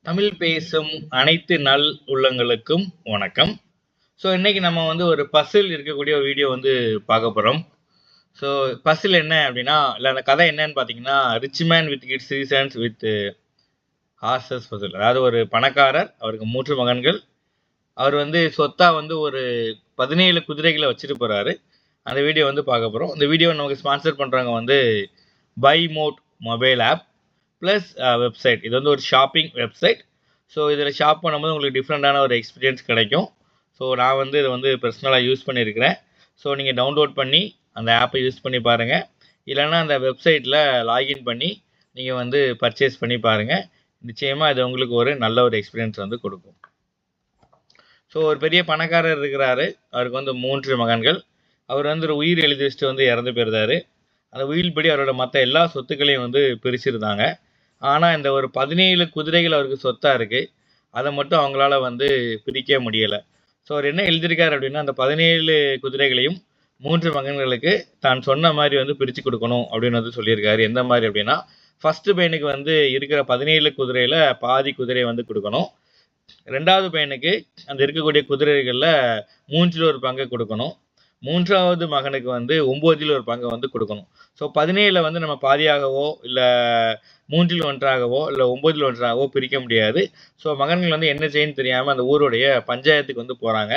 தமிழ் பேசும் அனைத்து நல் உள்ளங்களுக்கும் வணக்கம். ஸோ இன்னைக்கு நம்ம வந்து ஒரு பசில் இருக்கக்கூடிய ஒரு வீடியோ வந்து பார்க்க போகிறோம். ஸோ பசில் என்ன அப்படின்னா, இல்லை அந்த கதை என்னன்னு பார்த்தீங்கன்னா, rich man with kids seasons with horses puzzle. அதாவது ஒரு பணக்காரர், அவருக்கு 3 மகன்கள். அவர் வந்து சொத்தா வந்து ஒரு 17 குதிரைகளை வச்சுட்டு போறாரு. அந்த வீடியோ வந்து பார்க்க போகிறோம். இந்த வீடியோ நமக்கு ஸ்பான்சர் பண்ணுறவங்க வந்து buy mode mobile app plus website. இது வந்து ஒரு ஷாப்பிங் வெப்சைட். ஸோ இதில் ஷாப் பண்ணும்போது உங்களுக்கு டிஃப்ரெண்ட்டான ஒரு எக்ஸ்பீரியன்ஸ் கிடைக்கும். ஸோ நான் வந்து இதை வந்து பர்சனலாக யூஸ் பண்ணியிருக்கிறேன். ஸோ நீங்கள் டவுன்லோட் பண்ணி அந்த ஆப்பை யூஸ் பண்ணி பாருங்கள். இல்லைன்னா அந்த வெப்சைட்டில் லாகின் பண்ணி நீங்கள் வந்து பர்ச்சேஸ் பண்ணி பாருங்கள். நிச்சயமாக இது உங்களுக்கு ஒரு நல்ல ஒரு எக்ஸ்பீரியன்ஸ் வந்து கொடுக்கும். ஸோ ஒரு பெரிய பணக்காரர் இருக்கிறாரு. அவருக்கு வந்து 3 மகன்கள். அவர் வந்து ஒரு உயிர் எழுதி வச்சுட்டு வந்து இறந்து போயிருந்தாரு. அந்த உயில்படி அவரோட மற்ற எல்லா சொத்துக்களையும் வந்து பிரிச்சிருந்தாங்க. ஆனால் இந்த ஒரு 17 குதிரைகள் அவருக்கு சொத்தாக இருக்குது. அதை மட்டும் அவங்களால வந்து பிரிக்க முடியலை. ஸோ அவர் என்ன எழுதியிருக்காரு அப்படின்னா, அந்த 17 குதிரைகளையும் 3 மகன்களுக்கு தான் சொன்ன மாதிரி வந்து பிரித்து கொடுக்கணும் அப்படின்னு வந்து சொல்லியிருக்காரு. எந்த மாதிரி அப்படின்னா, ஃபஸ்ட்டு பையனுக்கு வந்து இருக்கிற 17 குதிரையில் பாதி குதிரையை வந்து கொடுக்கணும். 2வது பையனுக்கு அந்த இருக்கக்கூடிய குதிரைகளில் 3ல் ஒரு பங்கை கொடுக்கணும். 3வது மகனுக்கு வந்து 9ல் ஒரு பங்கை வந்து கொடுக்கணும். ஸோ 17 வந்து நம்ம பாதியாகவோ இல்லை 3ல் ஒன்றாகவோ இல்லை 9ல் ஒன்றாகவோ பிரிக்க முடியாது. ஸோ மகன்கள் வந்து என்ன செய்யணும்னு தெரியாமல் அந்த ஊருடைய பஞ்சாயத்துக்கு வந்து போகிறாங்க.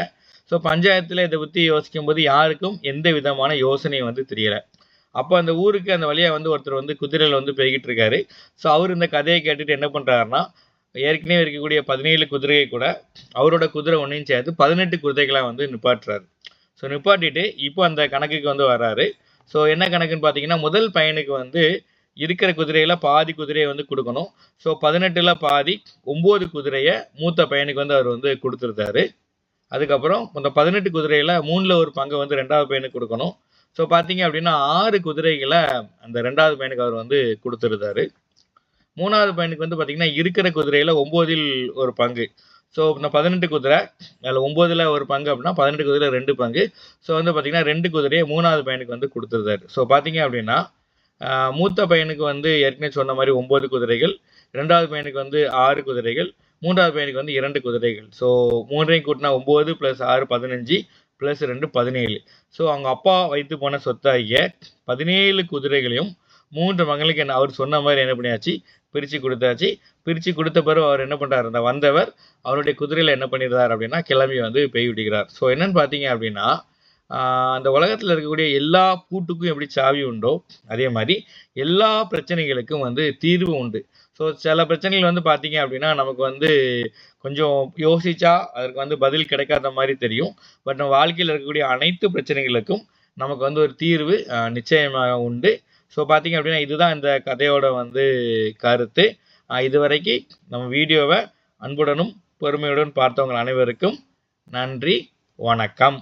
ஸோ பஞ்சாயத்தில் இதை பற்றி யோசிக்கும்போது யாருக்கும் எந்த விதமான யோசனையும் வந்து தெரியலை. அப்போ அந்த ஊருக்கு அந்த வழியாக வந்து ஒருத்தர் வந்து குதிரையில் வந்து போய்கிட்டு இருக்காரு. ஸோ அவர் இந்த கதையை கேட்டுட்டு என்ன பண்ணுறாருன்னா, ஏற்கனவே இருக்கக்கூடிய 17 குதிரையை கூட அவரோட குதிரை ஒன்றையும் சேர்த்து 18 குதிரைகளாக வந்து நிப்பாட்டுறாரு. ஸோ நிப்பாட்டிட்டு இப்போ அந்த கணக்குக்கு வந்து வர்றாரு. ஸோ என்ன கணக்குன்னு பார்த்தீங்கன்னா, முதல் பையனுக்கு வந்து இருக்கிற குதிரையில் பாதி குதிரையை வந்து கொடுக்கணும். ஸோ 18ல் பாதி 9 குதிரையை மூத்த பையனுக்கு வந்து அவர் வந்து கொடுத்துருந்தாரு. அதுக்கப்புறம் அந்த 18 குதிரையில் 3ல் ஒரு பங்கை வந்து 2வது பையனுக்கு கொடுக்கணும். ஸோ பார்த்தீங்க அப்படின்னா 6 குதிரைகளை அந்த 2வது பையனுக்கு அவர் வந்து கொடுத்துருந்தாரு. 3வது பையனுக்கு வந்து பார்த்தீங்கன்னா இருக்கிற குதிரையில் 9ல் ஒரு பங்கு. ஸோ இந்த 18 குதிரை அதில் 9ல் ஒரு பங்கு அப்படின்னா 18 குதிரையில் 2 பங்கு. ஸோ வந்து பார்த்தீங்கன்னா 2 குதிரையை 3வது பையனுக்கு வந்து கொடுத்துருந்தாரு. ஸோ பார்த்தீங்க அப்படின்னா மூத்த பையனுக்கு வந்து ஏற்கனவே சொன்ன மாதிரி 9 குதிரைகள், 2வது பையனுக்கு வந்து 6 குதிரைகள், 3வது பையனுக்கு வந்து 2 குதிரைகள். ஸோ 3ஐயும் கூட்டினா 9 + 6 15 + 2 17. ஸோ அவங்க அப்பா வைத்து போன சொத்தாகிய 17 குதிரைகளையும் 3 மகனுக்கு என்ன அவர் சொன்ன மாதிரி என்ன பண்ணியாச்சு, பிரித்து கொடுத்தாச்சு. பிரித்து கொடுத்த பிறகு அவர் என்ன பண்ணுறாரு, அந்த வந்தவர் அவருடைய குதிரையில் என்ன பண்ணிடுறார் அப்படின்னா கிளம்பி வந்து பெய் விடுகிறார். ஸோ என்னன்னு பார்த்தீங்க அப்படின்னா, அந்த உலகத்தில் இருக்கக்கூடிய எல்லா பூட்டுக்கும் எப்படி சாவி உண்டோ அதே மாதிரி எல்லா பிரச்சனைகளுக்கும் வந்து தீர்வு உண்டு. ஸோ சில பிரச்சனைகள் வந்து பார்த்தீங்க அப்படின்னா நமக்கு வந்து கொஞ்சம் யோசிச்சா அதற்கு வந்து பதில் கிடைக்காத மாதிரி தெரியும். பட் நம்ம வாழ்க்கையில் இருக்கக்கூடிய அனைத்து பிரச்சனைகளுக்கும் நமக்கு வந்து ஒரு தீர்வு நிச்சயமாக உண்டு. ஸோ பார்த்தீங்க அப்படின்னா இதுதான் இந்த கதையோட வந்து கருத்து. இதுவரைக்கும் நம்ம வீடியோவை அன்புடனும் பொறுமையுடன் பார்த்தவங்க அனைவருக்கும் நன்றி, வணக்கம்.